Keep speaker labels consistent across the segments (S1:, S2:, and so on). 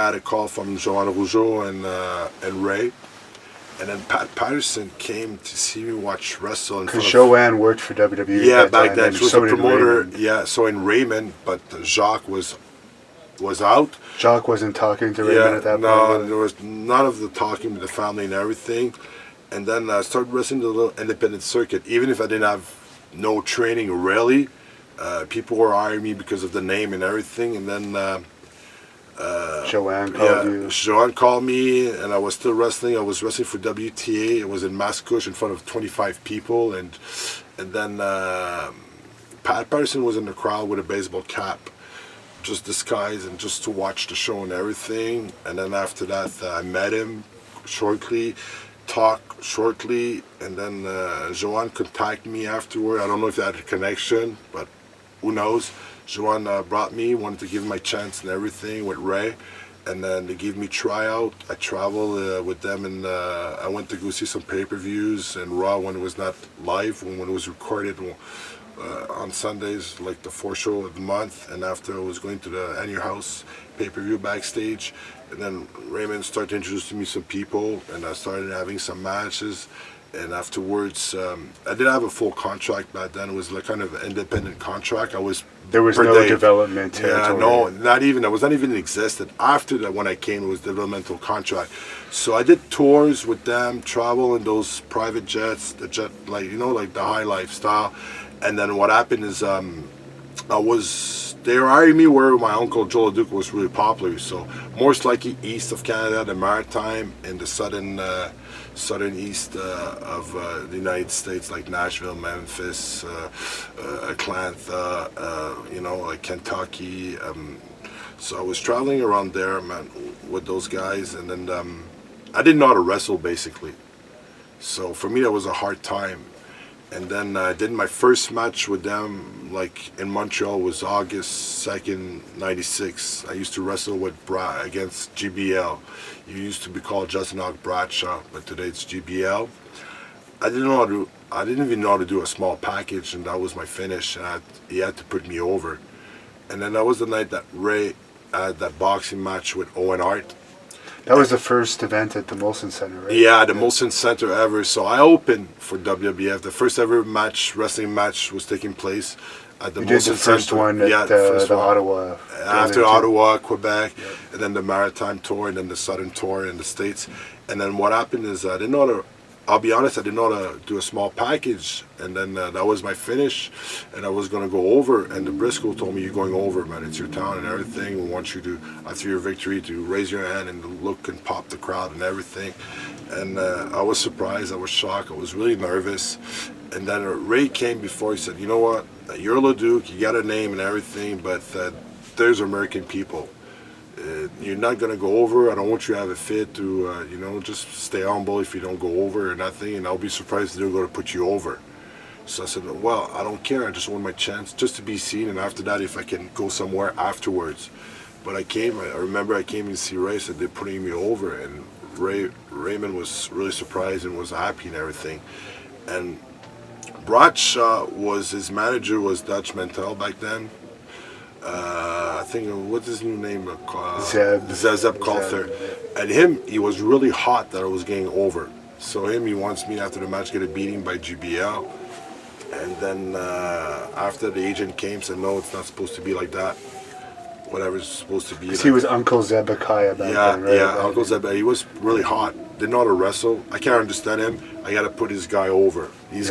S1: I had a call from Joanne Rougeau and Ray. And then Pat Patterson came to see me watch wrestle.
S2: Because Joanne worked for WWE.
S1: Yeah, back then.
S2: And
S1: She was
S2: so
S1: a
S2: did
S1: promoter.
S2: Raymond.
S1: Yeah, so in Raymond, but Jacques was out.
S2: Jacques wasn't talking to Raymond at that point.
S1: No, there was none of the talking with the family and everything. And then I started wrestling the little independent circuit. Even if I didn't have no training really, people were hiring me because of the name and everything. And then
S2: Joanne called you.
S1: Joanne called me, and I was still wrestling. I was wrestling for WTA. It was in Mascouche in front of 25 people, and then Pat Patterson was in the crowd with a baseball cap, just disguised and just to watch the show and everything. And then after that, I met him shortly, talked shortly, and then Joanne contacted me afterward. I don't know if they had a connection, but who knows. Joanne brought me, wanted to give me my chance and everything with Ray, and then they gave me tryout. I traveled with them, and I went to go see some pay-per-views and Raw when it was not live, when it was recorded on Sundays, like the 4th show of the month. And after I was going to the At Your House pay-per-view backstage, and then Raymond started introducing me some people, and I started having some matches. And afterwards, I didn't have a full contract back then. It was like kind of an independent contract.
S2: There was no development territory.
S1: Yeah, no, not even. It was not even existed. After that, when I came, it was developmental contract. So I did tours with them, travel in those private jets, the jet, like the high lifestyle. And then what happened is, they were hiring me where my uncle Joe Leduc was really popular. So most likely east of Canada, the Maritime, and the southern east of the United States, like Nashville, Memphis, Atlanta, like Kentucky. So I was traveling around there, man, with those guys, and then I didn't know how to wrestle basically. So for me, that was a hard time. And then I did my first match with them, like in Montreal, was August 2nd, '96. I used to wrestle with against GBL. It used to be called Justin Hawk Bradshaw, but today it's GBL. I didn't even know how to do a small package, and that was my finish. And he had to put me over. And then that was the night that Ray had that boxing match with Owen Hart.
S2: That was the first event at the Molson Center, right?
S1: Yeah, the Molson Center ever. So I opened for WWF. The first ever wrestling match was taking place at the Molson Center.
S2: You did the first one at the Ottawa.
S1: After Ottawa, Quebec, and then the Maritime tour, and then the Southern tour in the States. And then what happened is I didn't know how to, I'll be honest, I didn't know how to do a small package. And then that was my finish, and I was going to go over. And the Briscoe told me, "You're going over, man. It's your town and everything. We want you to, after your victory, to raise your hand and look and pop the crowd and everything." And I was surprised. I was shocked. I was really nervous. And then Ray came before. He said, "You know what? You're Leduc. You got a name and everything, but there's American people. You're not going to go over. I don't want you to have a fit to, just stay humble if you don't go over or nothing. And I'll be surprised if they're going to put you over." So I said, "Well, I don't care. I just want my chance just to be seen. And after that, if I can go somewhere afterwards." But I remember I came to see Ray, said they're putting me over. And Raymond was really surprised and was happy and everything. And Bradshaw his manager was Dutch Mantel back then. I think, what's his new name? Zeb Calther. And he was really hot that I was getting over. So he wants me after the match get a beating by GBL. And then after the agent came, said, "No, it's not supposed to be like that. Whatever's supposed to be."
S2: He was Uncle Zebekiah back then, right?
S1: Yeah, Uncle Zebekiah. He was really hot. Didn't know how to wrestle. I can't understand him. I got to put his guy over. This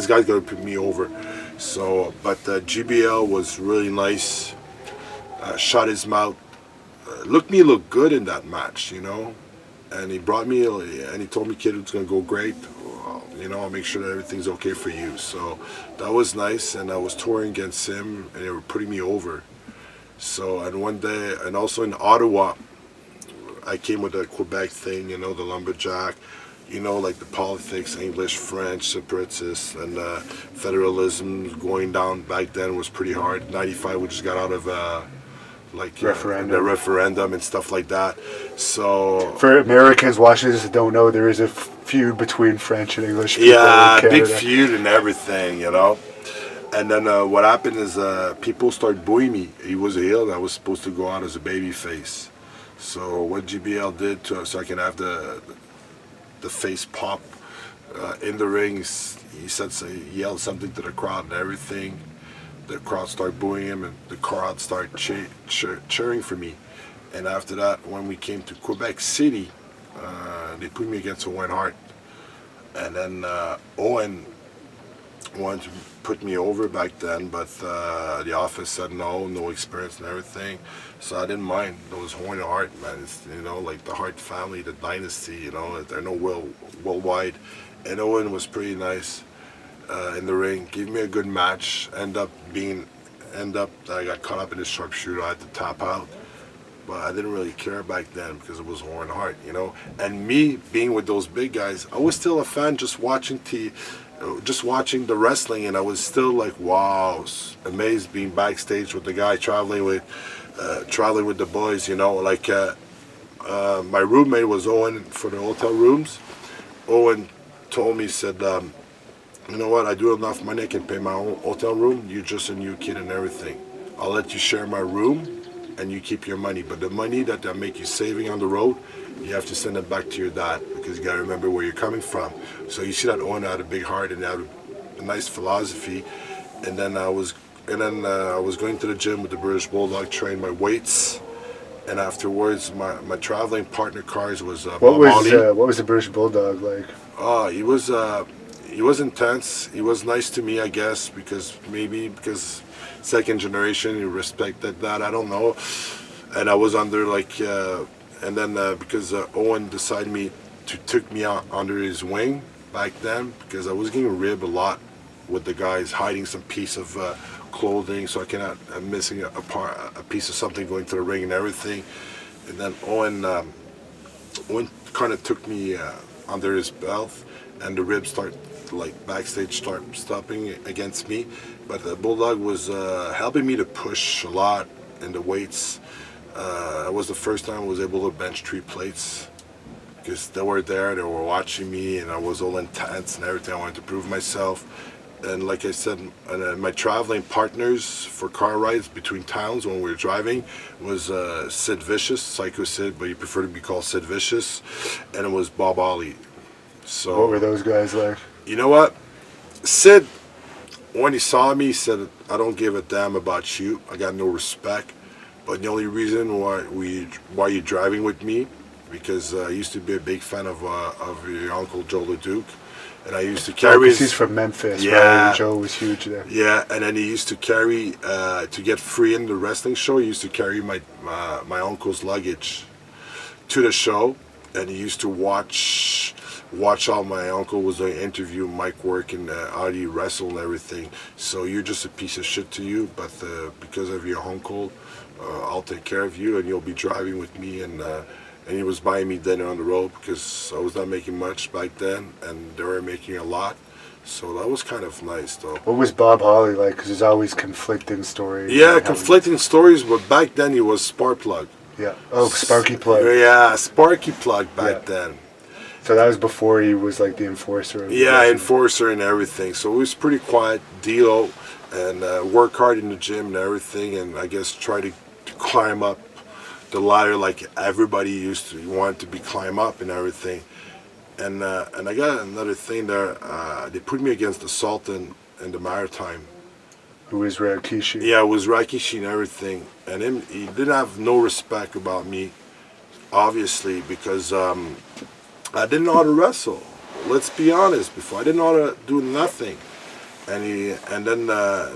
S1: guy's got to put me over. So, but GBL was really nice. Shut his mouth. Look good in that match, And he brought me, and he told me, "Kid, it's going to go great. I'll make sure that everything's okay for you." So that was nice. And I was touring against him, and they were putting me over. So, and one day, and also in Ottawa, I came with the Quebec thing, the lumberjack, like the politics, English, French, separatists, and federalism going down back then was pretty hard. 95, we just got out of the referendum and stuff like that. So
S2: for Americans watching this that don't know, there is a feud between French and English people.
S1: Yeah, big feud and everything, And then what happened is people started booing me. He was a heel, and I was supposed to go out as a baby face. So what GBL did so I can have the face pop in the ring, he yelled something to the crowd and everything. The crowd started booing him, and the crowd started cheering for me. And after that, when we came to Quebec City, they put me against Owen Hart. And then Owen wanted to put me over back then, but the office said no experience and everything. So I didn't mind. It was Owen Hart, man. It's, like the Hart family, the dynasty, they're no worldwide. And Owen was pretty nice in the ring. Gave me a good match. I got caught up in the sharpshooter. I had to tap out. But I didn't really care back then because it was Owen Hart, And me being with those big guys, I was still a fan just watching the wrestling, and I was still like, wow, amazed being backstage with the guy traveling with the boys, Like my roommate was Owen for the hotel rooms. Owen told me, said, you know what, I do enough money, I can pay my own hotel room. You're just a new kid and everything. I'll let you share my room, and you keep your money. But the money that they'll make you saving on the road, you have to send it back to your dad, because you got to remember where you're coming from. So you see that Owen had a big heart and had a nice philosophy. And then I was going to the gym with the British Bulldog, train my weights. And afterwards, my traveling partner cars was
S2: What was the British Bulldog like?
S1: Oh, he was intense. He was nice to me, I guess, because second generation, he respected that. I don't know. And I was under because Owen decided took me out under his wing back then, because I was getting ribbed a lot with the guys, hiding some piece of clothing, so I'm missing a piece of something going to the ring and everything. And then Owen kind of took me under his belt, and the ribs backstage start stopping against me. But the Bulldog was helping me to push a lot in the weights. It was the first time I was able to bench 3 plates, because they were watching me, and I was all intense and everything. I wanted to prove myself. And like I said, my traveling partners for car rides between towns when we were driving was Sid Vicious, Psycho Sid, but he preferred to be called Sid Vicious, and it was Bob Ollie. So
S2: what were those guys like?
S1: You know what? Sid, when he saw me, he said, I don't give a damn about you. I got no respect. But the only reason why you're driving with me, because I used to be a big fan of your uncle Joe Leduc, and I used to carry.
S2: He's from Memphis, yeah. Right? Joe was huge there.
S1: Yeah, and then he used to carry to get free in the wrestling show. He used to carry my uncle's luggage to the show, and he used to watch how my uncle was doing interview, mic work, and how he wrestled and everything. So you're just a piece of shit to you, but because of your uncle, I'll take care of you, and you'll be driving with me. And he was buying me dinner on the road, because I was not making much back then, and they were making a lot. So that was kind of nice, though.
S2: What was Bob Holly like? Because there's always conflicting stories.
S1: Yeah, conflicting stories, but back then he was Sparkplug.
S2: Yeah. Oh, Sparky Plug.
S1: Yeah, Sparky Plug back then.
S2: So that was before he was like the enforcer.
S1: Enforcer and everything. So it was pretty quiet, deal, and work hard in the gym and everything, and I guess try to climb up the ladder like everybody used to want to be climb up and everything. And I got another thing there. They put me against the Sultan in the Maritime.
S2: Who was Rikishi?
S1: Yeah, it was Rikishi and everything. And he didn't have no respect about me, obviously, because I didn't know how to wrestle. Let's be honest. Before, I didn't know how to do nothing. And then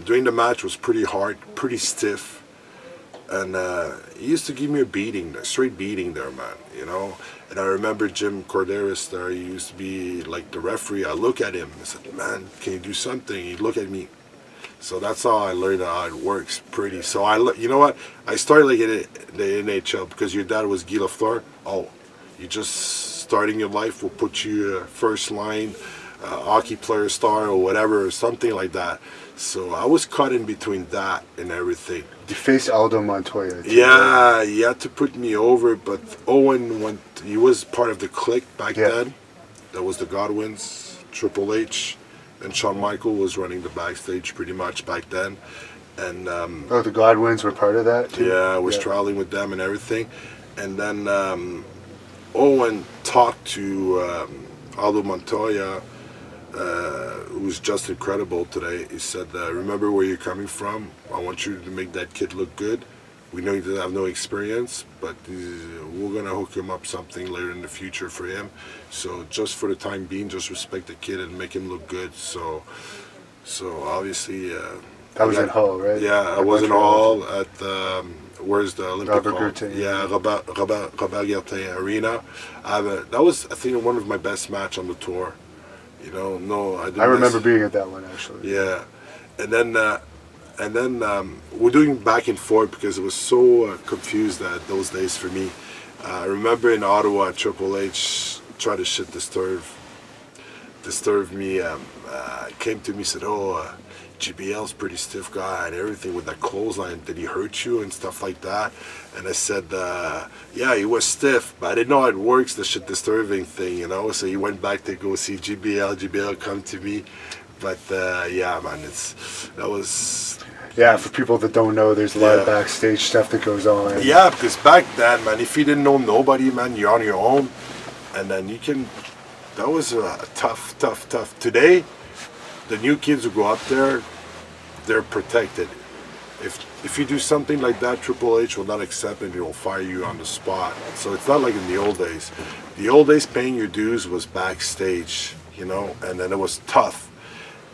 S1: during the match was pretty hard, pretty stiff. And he used to give me a straight beating there, man, And I remember Jim Corderas there, he used to be like the referee. I look at him, I said, man, can you do something? He'd look at me. So that's how I learned how it works pretty. So you know what? I started like in the NHL, because your dad was Guy Lafleur. Oh, you just starting your life, will put you first line, hockey player star or whatever, or something like that. So I was caught in between that and everything.
S2: You faced Aldo Montoya too,
S1: yeah, right? He had to put me over, but Owen he was part of the clique back then. That was the Godwins, Triple H, and Shawn Michael was running the backstage pretty much back then. And
S2: the Godwins were part of that too?
S1: Yeah, I was traveling with them and everything. And then Owen talked to Aldo Montoya, who's just incredible today. He said, remember where you're coming from. I want you to make that kid look good. We know he doesn't have no experience, but we're going to hook him up something later in the future for him. So just for the time being, just respect the kid and make him look good. So obviously...
S2: that was in Hull, right?
S1: Yeah, I was in Hull at... where's the Olympic
S2: Robert
S1: Hall?
S2: Gertin.
S1: Yeah, Robert Gertin Arena. That was, I think, one of my best match on the tour. You know, no, I didn't.
S2: I remember being at that one, actually.
S1: Yeah, and then we're doing back and forth because it was so confused that those days for me. I remember in Ottawa, Triple H tried to shit disturb me. Came to me, said, "Oh, GBL's pretty stiff guy and everything with that clothesline. Did he hurt you and stuff like that?" And I said, "Yeah, he was stiff, but I didn't know how it works, the shit disturbing thing, you know." So he went back to go see GBL. GBL come to me, but yeah, man, that was.
S2: Yeah, for people that don't know, there's a lot of backstage stuff that goes on.
S1: Yeah, because back then, man, if you didn't know nobody, man, you're on your own, and then you can. That was tough. Today, the new kids who go up there, they're protected. If you do something like that, Triple H will not accept it. He will fire you on the spot. So it's not like in the old days. The old days, paying your dues was backstage, you know, and then it was tough.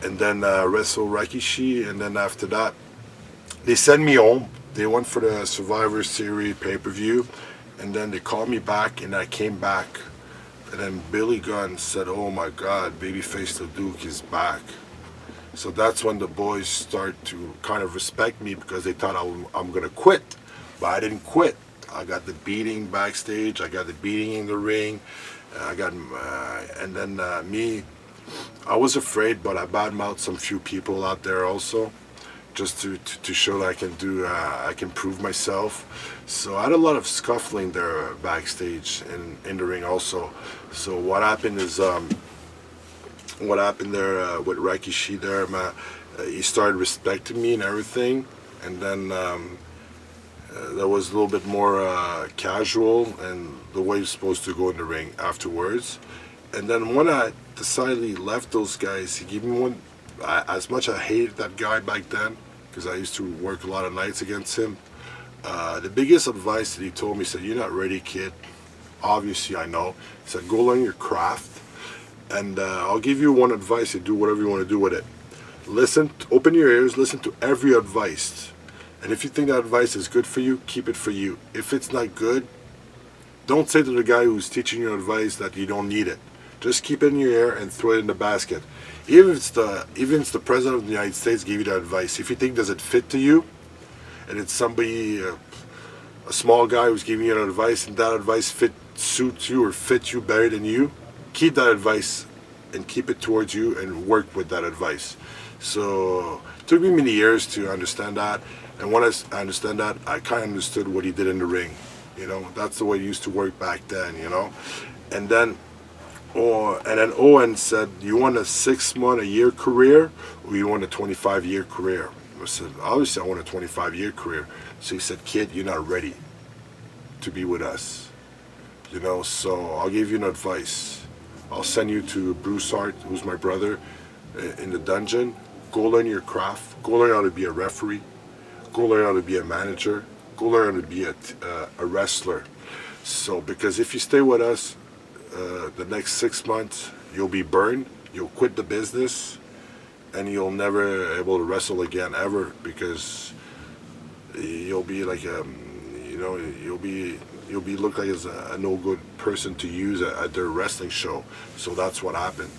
S1: And then wrestle Rikishi, and then after that, they sent me home. They went for the Survivor Series pay-per-view, and then they called me back, and I came back. And then Billy Gunn said, "Oh my God, Babyface Leduc is back." So that's when the boys start to kind of respect me because they thought I'm going to quit. But I didn't quit. I got the beating backstage. I got the beating in the ring. And then I was afraid, but I badmouthed some few people out there also, just to show that I can prove myself. So I had a lot of scuffling there backstage in the ring also. So what happened is, what happened there with Rikishi there, he started respecting me and everything, and then that was a little bit more casual and the way you're supposed to go in the ring afterwards. And then when I decidedly left those guys, he gave me one. As much I hated that guy back then, because I used to work a lot of nights against him, the biggest advice that he told me, he said, "You're not ready, kid. Obviously, I know." He said, "Go learn your craft, and I'll give you one advice and do whatever you want to do with it. Listen, open your ears, listen to every advice. And if you think that advice is good for you, keep it for you. If it's not good, don't say to the guy who's teaching you advice that you don't need it. Just keep it in your ear and throw it in the basket. Even if it's the President of the United States give you that advice, if you think does it fit to you, and it's somebody, a small guy who's giving you that advice, and that advice suits you or fits you better than you, keep that advice and keep it towards you and work with that advice." So it took me many years to understand that, and when I understand that, I kind of understood what he did in the ring. You know, that's the way he used to work back then, you know. And then Owen said, "You want a 6-month, a year career, or you want a 25-year career?" I said, "Obviously I want a 25-year career." So he said, "Kid, you're not ready to be with us. You know, so I'll give you an advice. I'll send you to Bruce Hart, who's my brother, in the dungeon. Go learn your craft. Go learn how to be a referee. Go learn how to be a manager. Go learn how to be a wrestler. So, because if you stay with us, the next 6 months, you'll be burned. You'll quit the business, and you'll never able to wrestle again ever, because you'll be like you'll be looked like as a no good person to use at their wrestling show." So that's what happened.